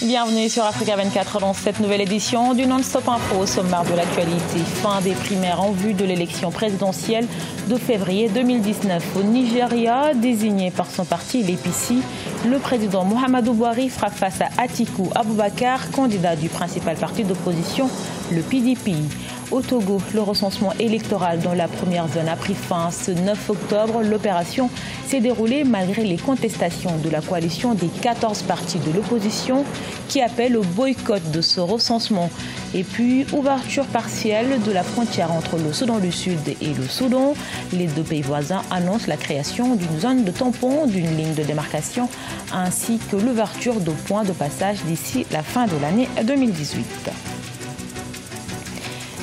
Bienvenue sur Africa 24 dans cette nouvelle édition du Non-Stop Info au sommaire de l'actualité. Fin des primaires en vue de l'élection présidentielle de février 2019 au Nigeria. Désigné par son parti, l'APC, le président Muhammadu Buhari fera face à Atiku Abubakar, candidat du principal parti d'opposition, le PDP. Au Togo, le recensement électoral dans la première zone a pris fin ce 9 octobre. L'opération s'est déroulée malgré les contestations de la coalition des 14 partis de l'opposition qui appellent au boycott de ce recensement. Et puis, ouverture partielle de la frontière entre le Soudan du Sud et le Soudan. Les deux pays voisins annoncent la création d'une zone de tampon, d'une ligne de démarcation, ainsi que l'ouverture de points de passage d'ici la fin de l'année 2018.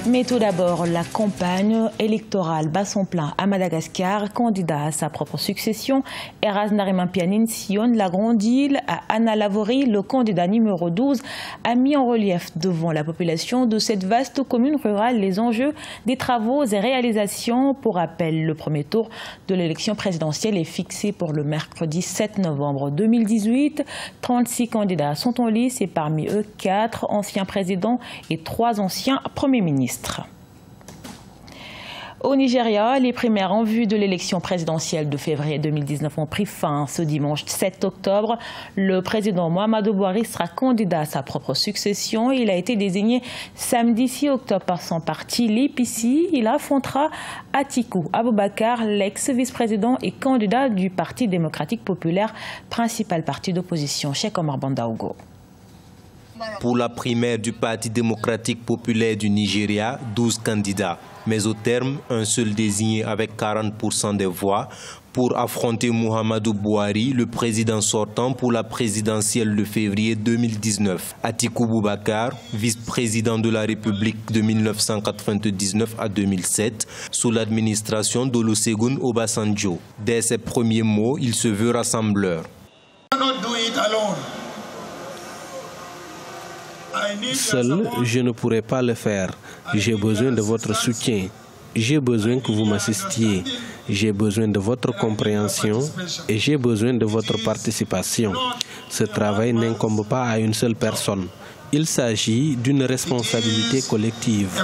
Mais tout d'abord, la campagne électorale bat son plein à Madagascar. Candidat à sa propre succession, Eraz Narimampianine sillonne la grande île. À Anna Lavori, le candidat numéro 12 a mis en relief devant la population de cette vaste commune rurale les enjeux des travaux et réalisations. Pour rappel, le premier tour de l'élection présidentielle est fixé pour le mercredi 7 novembre 2018. 36 candidats sont en lice et parmi eux 4 anciens présidents et 3 anciens premiers ministres. Au Nigeria, les primaires en vue de l'élection présidentielle de février 2019 ont pris fin ce dimanche 7 octobre. Le président Muhammadu Buhari sera candidat à sa propre succession. Il a été désigné samedi 6 octobre par son parti, l'APC. Il affrontera Atiku Abubakar, l'ex-vice-président et candidat du Parti démocratique populaire, principal parti d'opposition. Cheikh Omar Bandaogo. Pour la primaire du Parti démocratique populaire du Nigeria, 12 candidats. Mais au terme, un seul désigné avec 40% des voix pour affronter Muhammadu Buhari, le président sortant pour la présidentielle de février 2019. Atiku Abubakar, vice-président de la République de 1999 à 2007, sous l'administration d'Olusegun Obasanjo. Dès ses premiers mots, il se veut rassembleur. Seul, je ne pourrai pas le faire. J'ai besoin de votre soutien. J'ai besoin que vous m'assistiez. J'ai besoin de votre compréhension et j'ai besoin de votre participation. Ce travail n'incombe pas à une seule personne. Il s'agit d'une responsabilité collective.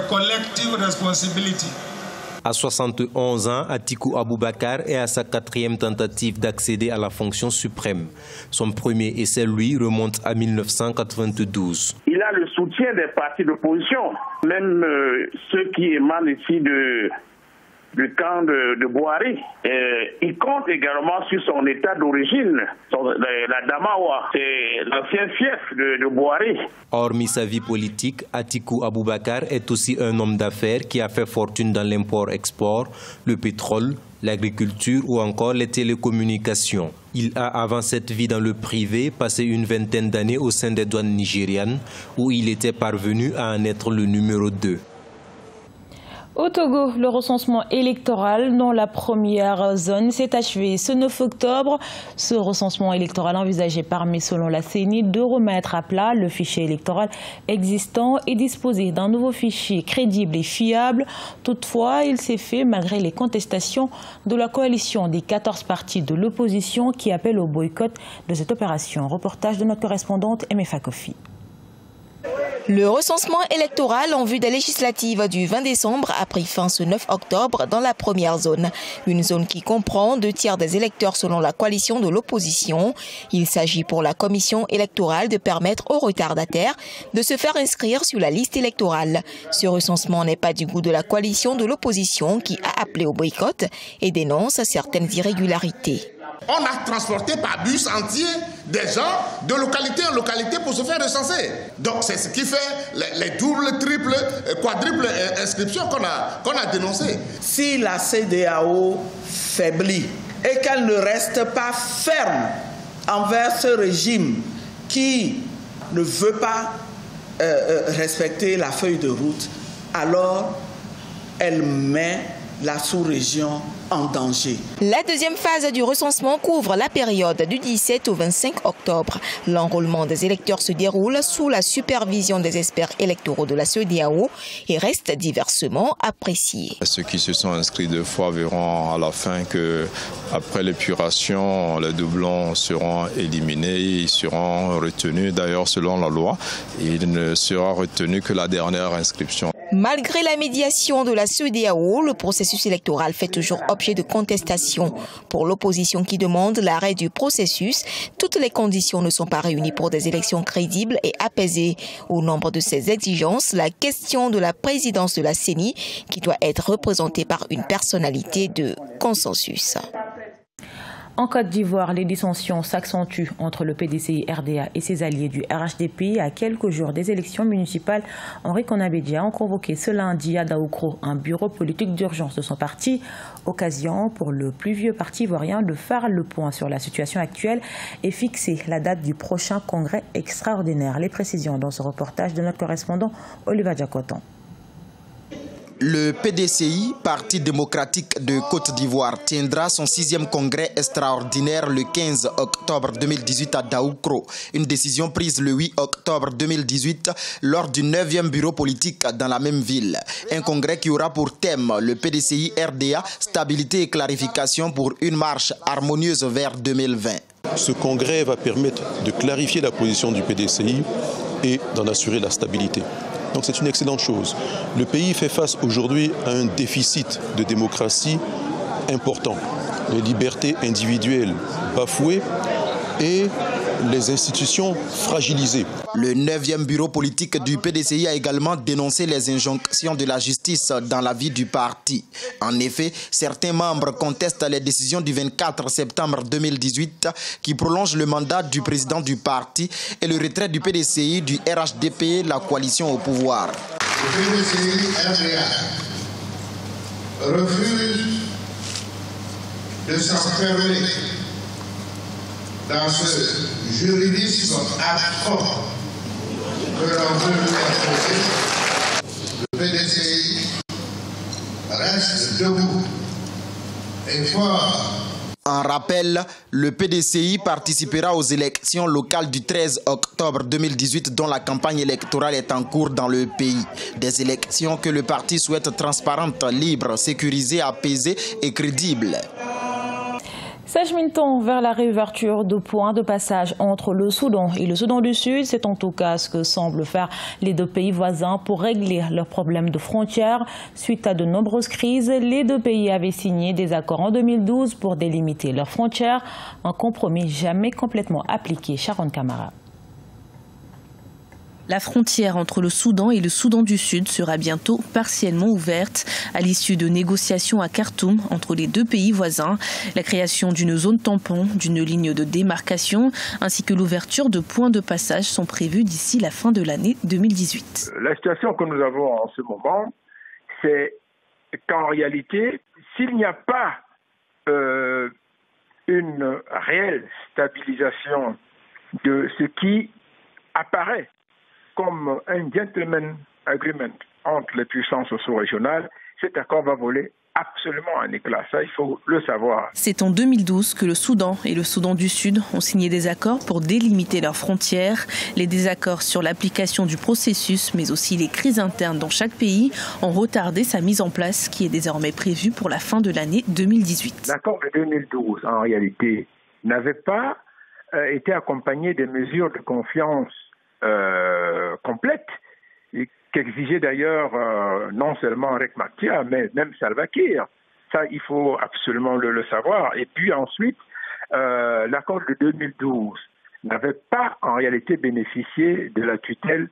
À 71 ans, Atiku Abubakar est à sa 4e tentative d'accéder à la fonction suprême. Son premier essai, lui, remonte à 1992. Il a le soutien des partis d'opposition, même ceux qui émanent ici du camp de Buhari. Il compte également sur son état d'origine, la Damawa, c'est l'ancien fief de Buhari. Hormis sa vie politique, Atiku Abubakar est aussi un homme d'affaires qui a fait fortune dans l'import-export, le pétrole, l'agriculture ou encore les télécommunications. Il a, avant cette vie dans le privé, passé une vingtaine d'années au sein des douanes nigérianes, où il était parvenu à en être le numéro 2. Au Togo, le recensement électoral dans la première zone s'est achevé ce 9 octobre. Ce recensement électoral envisagé permet, selon la CENI, de remettre à plat le fichier électoral existant et disposer d'un nouveau fichier crédible et fiable. Toutefois, il s'est fait malgré les contestations de la coalition des 14 partis de l'opposition qui appellent au boycott de cette opération. Reportage de notre correspondante Emefa Kofi. Le recensement électoral en vue des législatives du 20 décembre a pris fin ce 9 octobre dans la première zone. Une zone qui comprend 2 tiers des électeurs selon la coalition de l'opposition. Il s'agit pour la commission électorale de permettre aux retardataires de se faire inscrire sur la liste électorale. Ce recensement n'est pas du goût de la coalition de l'opposition qui a appelé au boycott et dénonce certaines irrégularités. On a transporté par bus entier des gens de localité en localité pour se faire recenser. Donc c'est ce qui fait les doubles, triples, quadruples inscriptions qu'on a dénoncées. Si la CEDEAO faiblit et qu'elle ne reste pas ferme envers ce régime qui ne veut pas respecter la feuille de route, alors elle met la sous-région en danger. La deuxième phase du recensement couvre la période du 17 au 25 octobre. L'enrôlement des électeurs se déroule sous la supervision des experts électoraux de la CEDEAO et reste diversement apprécié. Ceux qui se sont inscrits 2 fois verront à la fin que, après l'épuration, les doublons seront éliminés, ils seront retenus. D'ailleurs, selon la loi, il ne sera retenu que la dernière inscription. Malgré la médiation de la CEDEAO, le processus électoral fait toujours objet de contestation. Pour l'opposition qui demande l'arrêt du processus, toutes les conditions ne sont pas réunies pour des élections crédibles et apaisées. Au nombre de ces exigences, la question de la présidence de la CENI, qui doit être représentée par une personnalité de consensus. En Côte d'Ivoire, les dissensions s'accentuent entre le PDCI-RDA et ses alliés du RHDP. À quelques jours des élections municipales, Henri Konabedja a convoqué ce lundi à Daoukro un bureau politique d'urgence de son parti. Occasion pour le plus vieux parti ivoirien de faire le point sur la situation actuelle et fixer la date du prochain congrès extraordinaire. Les précisions dans ce reportage de notre correspondant Oliva Diakotan. Le PDCI, Parti démocratique de Côte d'Ivoire, tiendra son 6e congrès extraordinaire le 15 octobre 2018 à Daoukro. Une décision prise le 8 octobre 2018 lors du 9e bureau politique dans la même ville. Un congrès qui aura pour thème le PDCI RDA, stabilité et clarification pour une marche harmonieuse vers 2020. Ce congrès va permettre de clarifier la position du PDCI et d'en assurer la stabilité. Donc c'est une excellente chose. Le pays fait face aujourd'hui à un déficit de démocratie important. Les libertés individuelles bafouées et les institutions fragilisées. Le 9e bureau politique du PDCI a également dénoncé les injonctions de la justice dans la vie du parti. En effet, certains membres contestent les décisions du 24 septembre 2018 qui prolongent le mandat du président du parti et le retrait du PDCI du RHDP, la coalition au pouvoir. Le PDCI RDA refuse de s'enfermer dans ce juridisme atroce que l'on veut lui imposer. Le PDCI reste debout et fort. En rappel, le PDCI participera aux élections locales du 13 octobre 2018 dont la campagne électorale est en cours dans le pays. Des élections que le parti souhaite transparentes, libres, sécurisées, apaisées et crédibles. S'achemine-t-on vers la réouverture de points de passage entre le Soudan et le Soudan du Sud? C'est en tout cas ce que semblent faire les 2 pays voisins pour régler leurs problèmes de frontières. Suite à de nombreuses crises, les 2 pays avaient signé des accords en 2012 pour délimiter leurs frontières. Un compromis jamais complètement appliqué. Sharon Kamara. La frontière entre le Soudan et le Soudan du Sud sera bientôt partiellement ouverte à l'issue de négociations à Khartoum entre les 2 pays voisins. La création d'une zone tampon, d'une ligne de démarcation ainsi que l'ouverture de points de passage sont prévus d'ici la fin de l'année 2018. La situation que nous avons en ce moment, c'est qu'en réalité, s'il n'y a pas une réelle stabilisation de ce qui apparaît comme un gentleman agreement entre les puissances sous-régionales, cet accord va voler absolument un éclat. Ça, il faut le savoir. C'est en 2012 que le Soudan et le Soudan du Sud ont signé des accords pour délimiter leurs frontières. Les désaccords sur l'application du processus, mais aussi les crises internes dans chaque pays, ont retardé sa mise en place, qui est désormais prévue pour la fin de l'année 2018. L'accord de 2012, en réalité, n'avait pas été accompagné des mesures de confiance complète, qu'exigeait d'ailleurs non seulement Riek Machar, mais même Salva Kiir. Ça, il faut absolument le savoir. Et puis ensuite, l'accord de 2012 n'avait pas en réalité bénéficié de la tutelle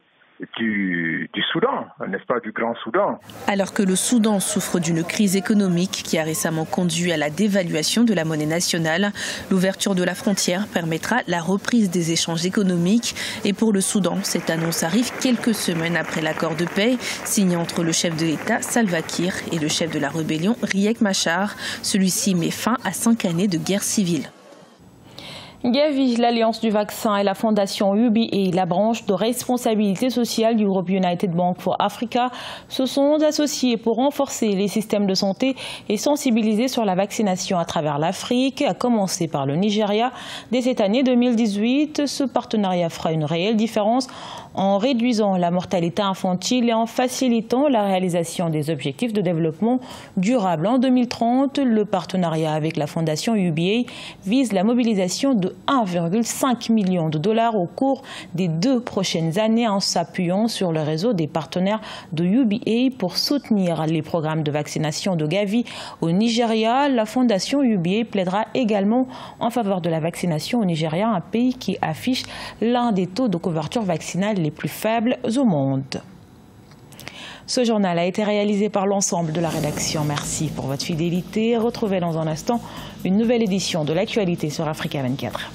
du Soudan, n'est-ce pas, du Grand Soudan. Alors que le Soudan souffre d'une crise économique qui a récemment conduit à la dévaluation de la monnaie nationale, l'ouverture de la frontière permettra la reprise des échanges économiques. Et pour le Soudan, cette annonce arrive quelques semaines après l'accord de paix signé entre le chef de l'État, Salva Kiir, et le chef de la rébellion, Riek Machar. Celui-ci met fin à 5 années de guerre civile. Gavi, l'Alliance du vaccin et la fondation UBA, la branche de responsabilité sociale du groupe United Bank for Africa, se sont associés pour renforcer les systèmes de santé et sensibiliser sur la vaccination à travers l'Afrique, à commencer par le Nigeria. Dès cette année 2018, ce partenariat fera une réelle différence en réduisant la mortalité infantile et en facilitant la réalisation des objectifs de développement durable. En 2030, le partenariat avec la fondation UBA vise la mobilisation de 1,5 million de dollars au cours des 2 prochaines années en s'appuyant sur le réseau des partenaires de UBA pour soutenir les programmes de vaccination de Gavi au Nigeria. La fondation UBA plaidera également en faveur de la vaccination au Nigeria, un pays qui affiche l'un des taux de couverture vaccinale les plus faibles au monde. Ce journal a été réalisé par l'ensemble de la rédaction. Merci pour votre fidélité. Retrouvez dans un instant une nouvelle édition de l'actualité sur Africa 24.